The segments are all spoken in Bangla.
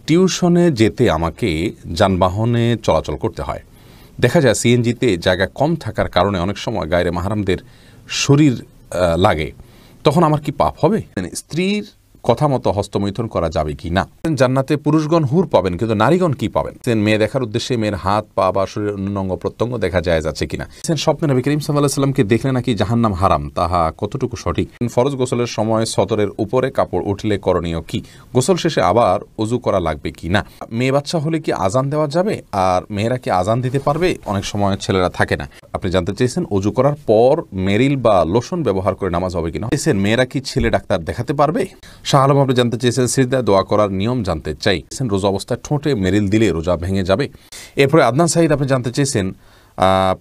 টিউশনে যেতে আমাকে যানবাহনে চলাচল করতে হয়। দেখা যায় সিএনজিতে জায়গা কম থাকার কারণে অনেক সময় গায়রে মাহরামদের শরীর লাগে, তখন আমার কি পাপ হবে? স্ত্রীর কথা মতো হস্তমৈথুন করা যাবে কি না? জান্নাতে পুরুষগণ হুর পাবেন, কিন্তু নারীগণ কি পাবেন? মেয়ে দেখার উদ্দেশ্যে মেয়ের হাত পা বা শরীরের অন্য অঙ্গ প্রত্যঙ্গ দেখা যায় যাচ্ছে কিনা? স্বপ্নে নবী করিম সাল্লাল্লাহু আলাইহি সাল্লামকে দেখলে নাকি জাহান্নাম হারাম, তাহা কতটুকু সঠিক? ফরজ গোসলের সময় সতরের উপরে কাপড় উঠলে করণীয় কি? গোসল শেষে আবার ওযু করা লাগবে কি না? মেয়ে বাচ্চা হলে কি আজান দেওয়া যাবে? আর মেয়েরা কি আজান দিতে পারবে? অনেক সময় ছেলেরা থাকে না। আপনি জানতে চেয়েছেন ওযু করার পর মেরিল বা লোশন ব্যবহার করে নামাজ হবে কিনা। মেয়েরা কি ছেলে ডাক্তার দেখাতে পারবে? শাহ আলম আপনি জানতে চেয়েছেন সিজদায় দোয়া করার নিয়ম জানতে চাই। রোজা অবস্থায় ঠোঁটে মেরিল দিলে রোজা ভেঙে যাবে? এরপরে আদনান সাঈদ আপনি জানতে চেয়েছেন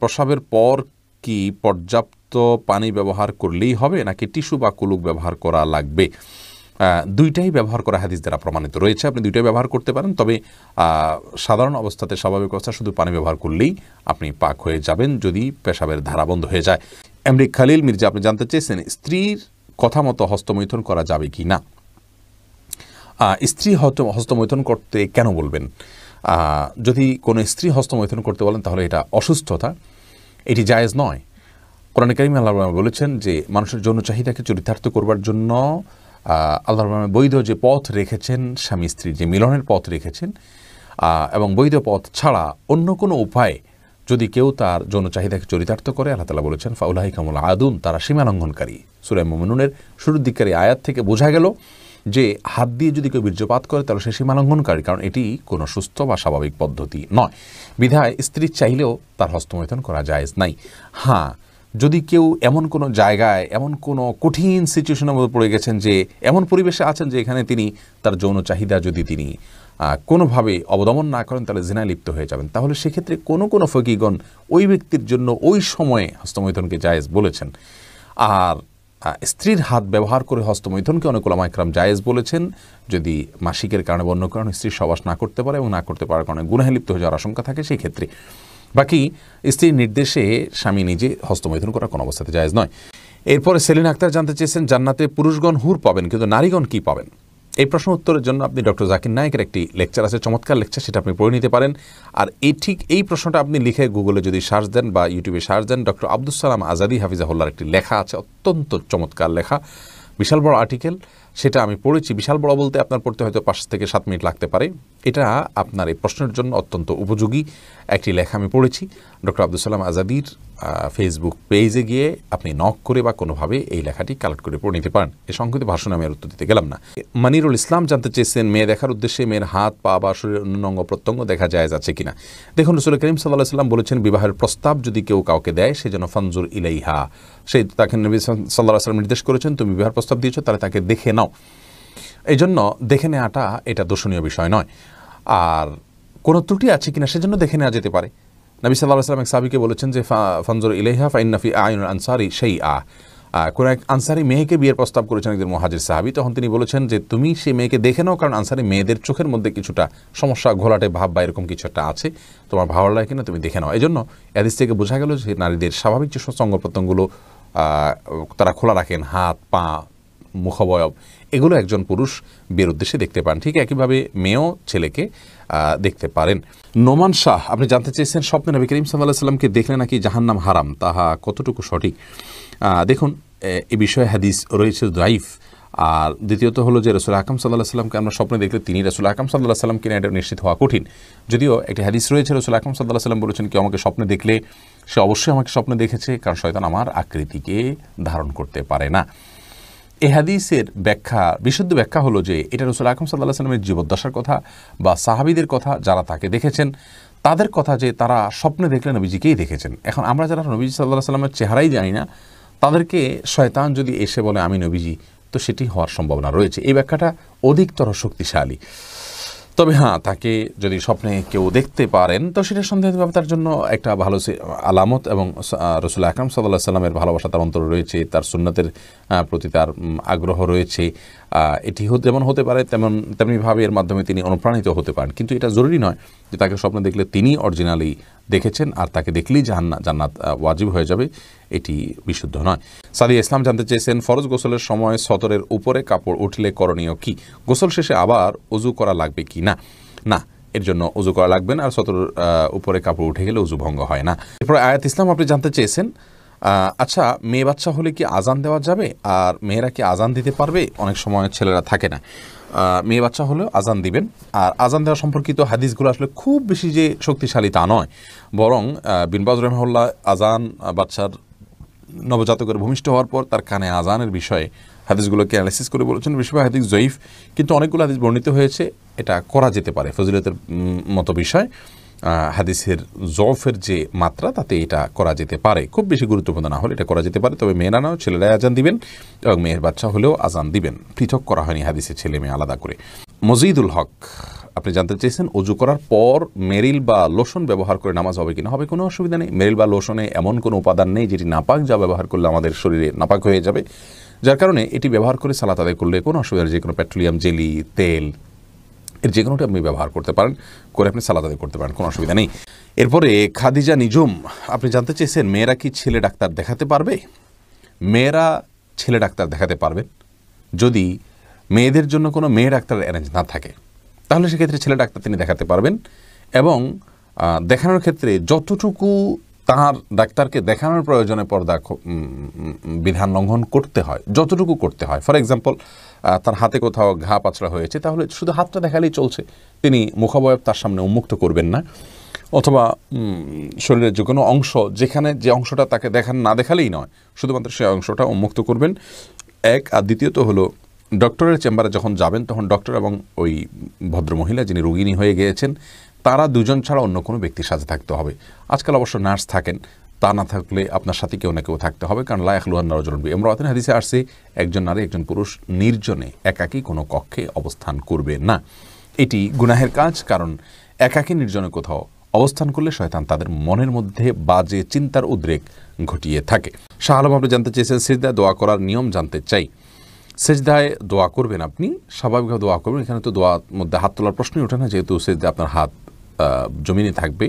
প্রসাবের পর কি পর্যাপ্ত পানি ব্যবহার করলেই হবে নাকি টিস্যু বা কুলুক ব্যবহার করা লাগবে? দুইটাই ব্যবহার করা হাদিস দ্বারা প্রমাণিত রয়েছে। আপনি দুইটাই ব্যবহার করতে পারেন, তবে সাধারণ অবস্থাতে স্বাভাবিক অবস্থা শুধু পানি ব্যবহার করলেই আপনি পাক হয়ে যাবেন যদি পেশাবের ধারা বন্ধ হয়ে যায়। এমডি খালিল মির্জা আপনি জানতে চেয়েছেন স্ত্রীর কথা মতো হস্তমৈথুন করা যাবে কি না? স্ত্রী হস্তমৈথুন করতে কেন বলবেন? যদি কোনো স্ত্রী হস্তমৈথুন করতে বলেন তাহলে এটা অসুস্থতা, এটি জায়েজ নয়। কোরআনে কারিমে আল্লাহ বলেছেন যে মানুষের যৌন চাহিদাকে চরিতার্থ করবার জন্য আল্লাহ বৈধ যে পথ রেখেছেন, স্বামী স্ত্রীর যে মিলনের পথ রেখেছেন, এবং বৈধ পথ ছাড়া অন্য কোনো উপায়ে যদি কেউ তার যৌন চাহিদাকে চরিতার্থ করে, আল্লাহ তাআলা বলেছেন ফাউলাইকামুল আদুন, তারা সীমালঙ্ঘনকারী। সূরা মুমিনুনের শুরুর দিকের আয়াত থেকে বোঝা গেল যে হাত দিয়ে যদি কেউ বীর্যপাত করে তাহলে সে সীমালঙ্ঘনকারী, কারণ এটি কোনো সুস্থ বা স্বাভাবিক পদ্ধতি নয়। বিধায় স্ত্রী চাইলেও তার হস্তমৈথুন করা জায়েজ নাই। হ্যাঁ, যদি কেউ এমন কোনো জায়গায় এমন কোনো কঠিন সিচুয়েশনের মধ্যে পড়ে গেছেন, যে এমন পরিবেশে আছেন যে এখানে তিনি তার যৌন চাহিদা যদি তিনি কোনোভাবে অবদমন না করেন তাহলে জিনায় লিপ্ত হয়ে যাবেন, তাহলে সেক্ষেত্রে কোনো কোনো ফকিগণ ওই ব্যক্তির জন্য ওই সময়ে হস্তমৈথুনকে জায়েজ বলেছেন। আর স্ত্রীর হাত ব্যবহার করে হস্তমৈথুনকে অনেক উলামা ইকরাম জায়েজ বলেছেন যদি মাসিকের কারণে বা অন্য কারণে স্ত্রীর সহবাস না করতে পারে এবং না করতে পারার কারণে গুনাহে লিপ্ত হয়ে যাওয়ার আশঙ্কা থাকে সেই ক্ষেত্রে। বাকি স্ত্রীর নির্দেশে স্বামী নিজে হস্তমৈথুন করা কোনো অবস্থাতে জায়েজ নয়। এরপরে সেলিনা আক্তার জানতে চেয়েছেন জান্নাতে পুরুষগণ হুর পাবেন, কিন্তু নারীগণ কি পাবেন? এই প্রশ্ন উত্তরের জন্য আপনি ডক্টর জাকির নায়েকের একটি লেকচার আছে, চমৎকার লেকচার, সেটা আপনি পড়ে নিতে পারেন। আর এই প্রশ্নটা আপনি লিখে গুগলে যদি সার্চ দেন বা ইউটিউবে সার্চ দেন, ডক্টর আব্দুস সালাম আজাদি হাফিজাহুল্লাহর একটি লেখা আছে, অত্যন্ত চমৎকার লেখা, বিশাল বড় আর্টিকেল, সেটা আমি পড়েছি। বিশাল বড় বলতে আপনার পড়তে হয়তো 5 থেকে 7 মিনিট লাগতে পারে। এটা আপনার এই প্রশ্নের জন্য অত্যন্ত উপযোগী একটি লেখা আমি পড়েছি। ডক্টর আব্দুস সালাম আজাদির ফেসবুক পেজে গিয়ে আপনি নক করে বা কোনোভাবে এই লেখাটি কালেক্ট করে পড়ে নিতে পারেন। এই সংক্ষিপ্ত ভাষণ আমি আর উত্তর দিতে গেলাম না। মানিরুল ইসলাম জানতে চেয়েছেন মেয়ে দেখার উদ্দেশ্যে মেয়ের হাত পা বা শরীরের অন্য অঙ্গ প্রত্যঙ্গ দেখা যায় যাচ্ছে কিনা। দেখুন, রাসূল করিম সাল্লাল্লাহু আলাইহি ওয়াসাল্লাম বলেছেন বিবাহের প্রস্তাব যদি কেউ কাউকে দেয় সে যেন ফানজুর ইলাইহা, তাকে নবী সাল্লাল্লাহু আলাইহি ওয়াসাল্লাম নির্দেশ করেছেন তুমি বিবাহের প্রস্তাব দিয়েছো তাহলে তাকে দেখে নাও। এই জন্য দেখে নেওয়াটা এটা দোষণীয় বিষয় নয়। আর কোনো ত্রুটি আছে কিনা সেজন্য দেখে নেওয়া যেতে পারে। নবী সাল্লাল্লাহু আলাইহি ওয়াসাল্লাম এক সাহাবীকে বলেছেন যে ফানজুর ইলাইহা ফাইন্না ফি আয়ুনিল আনসারি শাইআ। কোন এক আনসারি মেয়েকে বিয়ের প্রস্তাব করেছেন একজন মুহাজির সাহাবী, তখন তিনি বলেছেন যে তুমি সেই মেয়েকে দেখে নাও, কারণ আনসারি মেয়েদের চোখের মধ্যে কিছুটা সমস্যা, ঘোলাটে ভাব বা এরকম কিছু একটা আছে, তোমার ভালো লাগে কিনা তুমি দেখে নাও। এই জন্য হাদিস থেকে বোঝা গেল যে নারীদের স্বাভাবিক যে অঙ্গ প্রত্যঙ্গগুলো তারা খোলা রাখেন, হাত পা মুখাবয়ব, এগুলো একজন পুরুষ বিয়ের উদ্দেশ্যে দেখতে পান। ঠিক একইভাবে মেয়েও ছেলেকে দেখতে পারেন। নোমান শাহ আপনি জানতে চেয়েছেন স্বপ্নে নবী করিম সাল্লাল্লাহু আলাইহি ওয়াসাল্লামকে দেখলে নাকি জাহান্নাম হারাম, তাহা কতটুকু সঠিক? দেখুন, এ বিষয়ে হাদিস রয়েছে দাইফ। আর দ্বিতীয়ত হলো যে রাসূল আকরাম সাল্লাল্লাহু আলাইহি ওয়াসাল্লামকে আমরা স্বপ্নে দেখলে তিনি রাসূল আকরাম সাল্লাল্লাহু আলাইহি ওয়াসাল্লাম কিনা এটা নিশ্চিত হওয়া কঠিন। যদিও একটি হাদিস রয়েছে রাসূল আকরাম সাল্লাল্লাহু আলাইহি ওয়াসাল্লাম বলেছেন কেউ আমাকে স্বপ্নে দেখলে সে অবশ্যই আমাকে স্বপ্নে দেখেছে, কারণ শয়তান আমার আকৃতিকে ধারণ করতে পারে না। এই হাদিসের ব্যাখ্যা, বিশুদ্ধ ব্যাখ্যা হলো যে এটা রাসূল আকরাম সাল্লাল্লাহু আলাইহি ওয়াসাল্লামের জীবদ্দশার কথা বা সাহাবীদের কথা যারা তাকে দেখেছেন তাদের কথা, যে তারা স্বপ্নে দেখলে নবীজিকেই দেখেছেন। এখন আমরা যারা নবীজি সাল্লাল্লাহু আলাইহি ওয়াসাল্লামের চেহারাই জানি না, তাদেরকে শয়তান যদি এসে বলে আমি নবীজি, তো সেটি হওয়ার সম্ভাবনা রয়েছে। এই ব্যাখ্যাটা অধিকতর শক্তিশালী। তবে হ্যাঁ, তাকে যদি স্বপ্নে কেউ দেখতে পারেন তো সেটা সন্দেহভাবে তার জন্য একটা ভালো আলামত, এবং রাসূল আকরাম সাল্লাল্লাহু আলাইহি ওয়াসাল্লামের ভালোবাসা তার অন্তরে রয়েছে, তার সুন্নাতের প্রতি তার আগ্রহ রয়েছে, এটি যেমন হতে পারে তেমনিভাবে এর মাধ্যমে তিনি অনুপ্রাণিত হতে পারেন, কিন্তু এটা জরুরি নয় যে তাকে স্বপ্ন দেখলে তিনি অরিজিনালি দেখেছেন আর তাকে দেখলেই জান্নাত ওয়াজিব হয়ে যাবে, এটি বিশুদ্ধ নয়। সাদিয়া ইসলাম জানতে চেয়েছেন, ফরজ গোসলের সময় সতরের উপরে কাপড় উঠলে করণীয় কি? গোসল শেষে আবার ওযু করা লাগবে কি না? না, এর জন্য ওযু করা লাগবে না, আর সতর উপরে কাপড় উঠে গেলে ওযু ভঙ্গ হয় না। এরপর আয়াত ইসলাম আপনি জানতে চেয়েছেন, আচ্ছা মেয়ে বাচ্চা হলে কি আজান দেওয়া যাবে? আর মেয়েরা কি আজান দিতে পারবে? অনেক সময় ছেলেরা থাকে না। মেয়ে বাচ্চা হলেও আজান দিবেন। আর আজান দেওয়া সম্পর্কিত হাদিসগুলো আসলে খুব বেশি যে শক্তিশালী তা নয়, বরং বিন বাজ রাহিমাহুল্লাহ আজান বাচ্চার নবজাতকের ভূমিষ্ঠ হওয়ার পর তার কানে আজানের বিষয়ে হাদিসগুলোকে অ্যানালাইসিস করে বলেছেন বেশিরভাগ হাদিস জয়ীফ, কিন্তু অনেকগুলো হাদিস বর্ণিত হয়েছে এটা করা যেতে পারে। ফজিলতের মতো বিষয়, হাদিসের জফের যে মাত্রা তাতে এটা করা যেতে পারে, খুব বেশি গুরুত্বপূর্ণ না হলে এটা করা যেতে পারে। তবে মেয়েরা নাও, ছেলেরাই আজান দিবেন এবং মেয়ের বাচ্চা হলেও আজান দিবেন, পৃথক করা হয়নি হাদিসের ছেলে মেয়ে আলাদা করে। মজিদুল হক আপনি জানতে চেয়েছেন, অজু করার পর মেরিল বা লোশন ব্যবহার করে নামাজ হবে কিনা? হবে, কোনো অসুবিধা নেই। মেরিল বা লোশনে এমন কোনো উপাদান নেই যেটি নাপাক, যা ব্যবহার করলে আমাদের শরীরে নাপাক হয়ে যাবে, যার কারণে এটি ব্যবহার করে সালাত আদায় করলে কোনো অসুবিধা নেই। যে কোনো পেট্রোলিয়াম জেলি, তেল, এর যে কোনোটা আপনি ব্যবহার করতে পারেন, করে আপনি সালাত আদায় করতে পারেন, কোনো অসুবিধা নেই। এরপরে খাদিজা নিজুম আপনি জানতে চেয়েছেন, মেয়েরা কি ছেলে ডাক্তার দেখাতে পারবে? মেয়েরা ছেলে ডাক্তার দেখাতে পারবেন যদি মেয়েদের জন্য কোনো মেয়ে ডাক্তার অ্যারেঞ্জ না থাকে, তাহলে সেক্ষেত্রে ছেলে ডাক্তার তিনি দেখাতে পারবেন। এবং দেখানোর ক্ষেত্রে যতটুকু তার ডাক্তারকে দেখানোর প্রয়োজনে পর্দা বিধান লঙ্ঘন করতে হয়, যতটুকু করতে হয়, ফর এক্সাম্পল তার হাতে কোথাও ঘা পাচড়া হয়েছে, তাহলে শুধু হাতটা দেখালেই চলছে, তিনি মুখাবয়ব তার সামনে উন্মুক্ত করবেন না। অথবা শরীরের যে কোনো অংশ, যেখানে যে অংশটা তাকে না দেখালেই নয়, শুধুমাত্র সেই অংশটা উন্মুক্ত করবেন, এক। আর দ্বিতীয়ত হলো, ডক্টরের চেম্বারে যখন যাবেন তখন ডক্টর এবং ওই ভদ্রমহিলা যিনি রোগিণী হয়ে গিয়েছেন, তারা দুজন ছাড়া অন্য কোনো ব্যক্তির সাথে থাকতে হবে। আজকাল অবশ্য নার্স থাকেন, তা না থাকলে আপনার সাথে কেউ না কেউ থাকতে হবে, কারণ লা ইয়াখলুহান রাজুলুন বি ইমরাতিন হাদিসে আসছে, একজন নারী একজন পুরুষ নির্জনে একাকী কোনো কক্ষে অবস্থান করবে না। এটি গুনাহের কাজ, কারণ একাকী নির্জনে কোথাও অবস্থান করলে শয়তান তাদের মনের মধ্যে বাজে চিন্তার উদ্রেক ঘটিয়ে থাকে। শাহ আলম আপনি জানতে চেয়েছেন, সিজদায় দোয়া করার নিয়ম জানতে চাই। সেজদায় দোয়া করবেন, আপনি স্বাভাবিকভাবে দোয়া করবেন, এখানে তো দোয়ার মধ্যে হাত তোলার প্রশ্নই ওঠে না, যেহেতু সেজদায় আপনার হাত জমিনে থাকবে,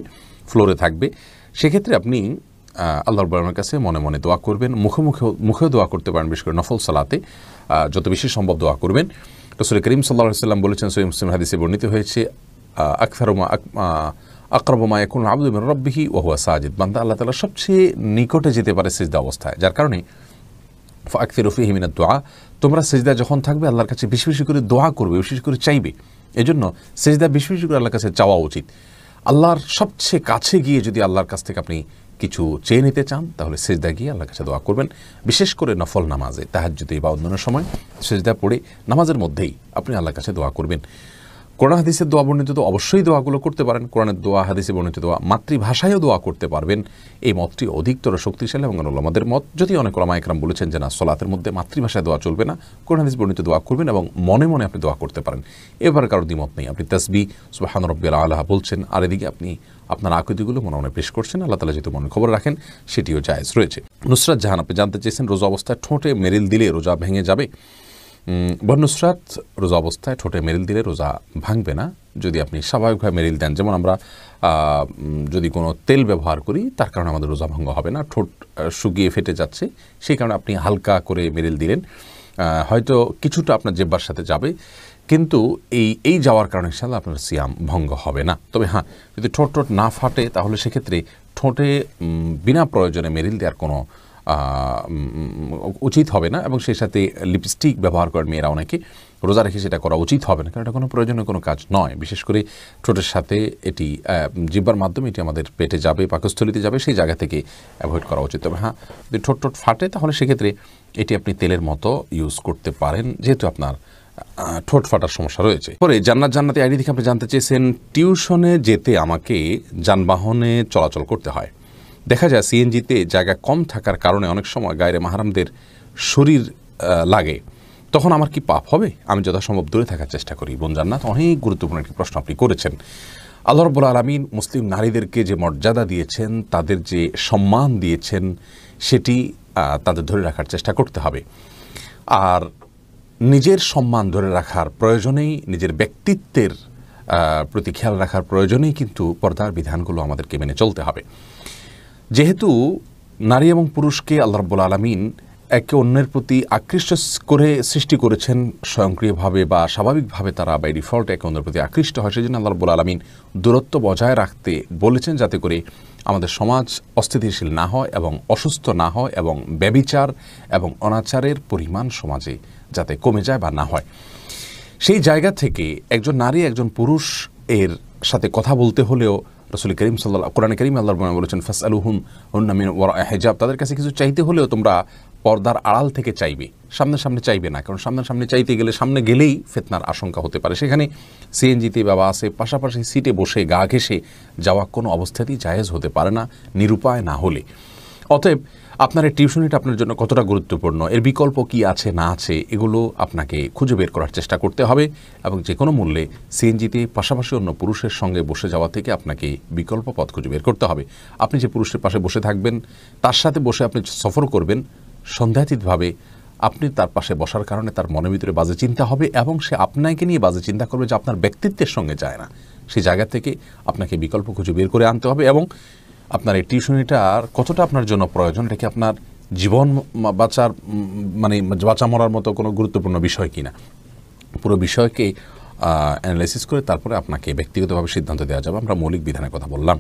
ফ্লোরে থাকবে। সেক্ষেত্রে আপনি আল্লাহর রাব্বুল কাছে মনে মনে দোয়া করবেন, মুখেও দোয়া করতে পারেন, বিশেষ করে নফল সালাতে যত বেশি সম্ভব দোয়া করবেন। রাসূল করিম সাল্লাল্লাহু আলাইহি ওয়াসাল্লাম বলেছেন, সহিহ মুসলিম হাদিসে বর্ণিত হয়েছে, আকরাবু মা ইয়াকুনুল আবদু মিন রাব্বিহি ওয়া হুয়া সাজিদ, বান্দা আল্লাহ তাআলার সবচেয়ে নিকটে যেতে পারে সিজদা অবস্থায়, যার কারণে ফাকসিরু ফীহি মিনাদ দুআ, তোমরা সিজদায় যখন থাকবে আল্লাহর কাছে বেশি বেশি করে দোয়া করবে, বেশি করে চাইবে। এজন্য সিজদা বেশি বেশি করে আল্লাহর কাছে চাওয়া উচিত। আল্লাহর সবচেয়ে কাছে গিয়ে যদি আল্লাহর কাছ থেকে আপনি কিছু চেয়ে নিতে চান, তাহলে সিজদা গিয়ে আল্লাহর কাছে দোয়া করবেন। বিশেষ করে নফল নামাজে, তাহাজ্জুদে বা অন্যান্য সময় সিজদা পড়ে নামাজের মধ্যেই আপনি আল্লাহর কাছে দোয়া করবেন। কোরআন হাদিসের দোয়া বর্ণিত তো অবশ্যই দোয়াগুলো করতে পারেন, কোরআনের দোয়া, হাদিসে বর্ণিত দোয়া, মাতৃভাষায়ও দোয়া করতে পারবেন। এই মতটি অধিকতর শক্তিশালী এবং উলামাদের মত, যদি অনেক উলামা ইকরাম বলেছেন যে না, সলাতের মধ্যে মাতৃভাষায় দোয়া চলবে না, কোরআন হাদিস বর্ণিত দোয়া করবেন এবং মনে মনে আপনি দোয়া করতে পারেন। এবারে কারোর দ্বিমত নেই, আপনি তাসবিহ সুবহান রাব্বিয়াল আলা বলছেন, আর এদিকে আপনি আপনার আকৃতিগুলো মনে মনে পেশ করছেন, আল্লাহ তাআলা যেহেতু মনে খবর রাখেন, সেটিও জায়েজ রয়েছে। নুসরাত জাহান আপনি জানতে চেয়েছেন, রোজা অবস্থায় ঠোঁটে মেরিল দিলে রোজা ভেঙে যাবে? নুসরাত, রোজা অবস্থায় ঠোঁটে মেরিল দিলে রোজা ভাঙবে না, যদি আপনি স্বাভাবিকভাবে মেরিল দেন। যেমন আমরা যদি কোনো তেল ব্যবহার করি, তার কারণে আমাদের রোজা ভঙ্গ হবে না। ঠোঁট শুকিয়ে ফেটে যাচ্ছে, সেই কারণে আপনি হালকা করে মেরিল দিলেন, হয়তো কিছুটা আপনার জিহ্বার সাথে যাবে, কিন্তু এই যাওয়ার কারণে ইনশাআল্লাহ আপনার সিয়াম ভঙ্গ হবে না। তবে হ্যাঁ, যদি ঠোঁট না ফাটে, তাহলে সেক্ষেত্রে ঠোঁটে বিনা প্রয়োজনে মেরিল দেওয়ার কোনো উচিত হবে না, এবং সেই সাথে লিপস্টিক ব্যবহার করেন মেয়েরা অনেকে, রোজা রেখে সেটা করা উচিত হবে না, কারণ এটা কোনো প্রয়োজনীয় কোনো কাজ নয়। বিশেষ করে ঠোঁটের সাথে এটি জিহ্বার মাধ্যমে এটি আমাদের পেটে যাবে, পাকস্থলিতে যাবে, সেই জায়গা থেকে অ্যাভয়েড করা উচিত। তবে হ্যাঁ, যদি ঠোঁট ফাটে, তাহলে সেক্ষেত্রে এটি আপনি তেলের মতো ইউজ করতে পারেন, যেহেতু আপনার ঠোঁট ফাটার সমস্যা রয়েছে। পরে জান্নাতি আইডি থেকে আপনি জানতে চেয়েছেন, টিউশনে যেতে আমাকে যানবাহনে চলাচল করতে হয়। দেখা যায় সিএনজিতে জায়গা কম থাকার কারণে অনেক সময় গায়রে মাহরামদের শরীর লাগে, তখন আমার কি পাপ হবে? আমি যথাসম্ভব দূরে থাকার চেষ্টা করি। বোন জান্নাত, অনেক গুরুত্বপূর্ণ একটি প্রশ্ন আপনি করেছেন। আল্লাহ রাব্বুল আলামিন মুসলিম নারীদেরকে যে মর্যাদা দিয়েছেন, তাদের যে সম্মান দিয়েছেন, সেটি তাদের ধরে রাখার চেষ্টা করতে হবে। আর নিজের সম্মান ধরে রাখার প্রয়োজনেই, নিজের ব্যক্তিত্বের প্রতি খেয়াল রাখার প্রয়োজনেই কিন্তু পর্দার বিধানগুলো আমাদেরকে মেনে চলতে হবে। যেহেতু নারী এবং পুরুষকে আল্লাহ রাব্বুল আলামিন একে অন্যের প্রতি আকৃষ্ট করে সৃষ্টি করেছেন, স্বয়ংক্রিয়ভাবে বা স্বাভাবিকভাবে তারা বাই ডিফল্ট একে অন্যের প্রতি আকৃষ্ট হয়, সেজন্য আল্লাহ রাব্বুল আলামিন দূরত্ব বজায় রাখতে বলেছেন, যাতে করে আমাদের সমাজ অস্থিতিশীল না হয় এবং অসুস্থ না হয় এবং ব্যভিচার এবং অনাচারের পরিমাণ সমাজে যাতে কমে যায় বা না হয়। সেই জায়গা থেকে একজন নারী একজন পুরুষ এর সাথে কথা বলতে হলেও রাসূল করিম সাল্লাল্লাহু কোরআনে কারীমে আল্লাহ বলেছেন ফাসআলুহুন্না মিন ওয়ারা'i হিজাব, তাদের কাছে কিছু চাইতে হলেও তোমরা পর্দার আড়াল থেকে চাইবে, সামনে চাইবে না, কারণ সামনে চাইতে গেলে সামনে গেলেই ফিতনার আশঙ্কা হতে পারে। সেখানে সিএনজিতে বা বাসে পাশাপাশি সিটে বসে গা ঘেঁষে যাওয়া কোনো অবস্থাতেই জায়েজ হতে পারে না, নিরুপায় না হলে। অতএব আপনার এই টিউশনিটা আপনার জন্য কতটা গুরুত্বপূর্ণ, এর বিকল্প কি আছে না আছে, এগুলো আপনাকে খুঁজে বের করার চেষ্টা করতে হবে এবং যে কোনো মূল্যে সিএনজিতে পাশাপাশি অন্য পুরুষের সঙ্গে বসে যাওয়া থেকে আপনাকে বিকল্প পথ খুঁজে বের করতে হবে। আপনি যে পুরুষের পাশে বসে থাকবেন, তার সাথে বসে আপনি সফর করবেন, সন্দেহাতীতভাবে আপনি তার পাশে বসার কারণে তার মনের ভিতরে বাজে চিন্তা হবে এবং সে আপনাকে নিয়ে বাজে চিন্তা করবে, যে আপনার ব্যক্তিত্বের সঙ্গে যায় না। সেই জায়গা থেকে আপনাকে বিকল্প খুঁজে বের করে আনতে হবে এবং আপনার এই টিউশনিটার কতটা আপনার জন্য প্রয়োজন, এটা কি আপনার জীবন বাঁচার বাঁচা মরার মতো কোনো গুরুত্বপূর্ণ বিষয় কিনা, পুরো বিষয়কে অ্যানালাইসিস করে তারপরে আপনাকে ব্যক্তিগতভাবে সিদ্ধান্ত দেওয়া যাবে। আমরা মৌলিক বিধানের কথা বললাম।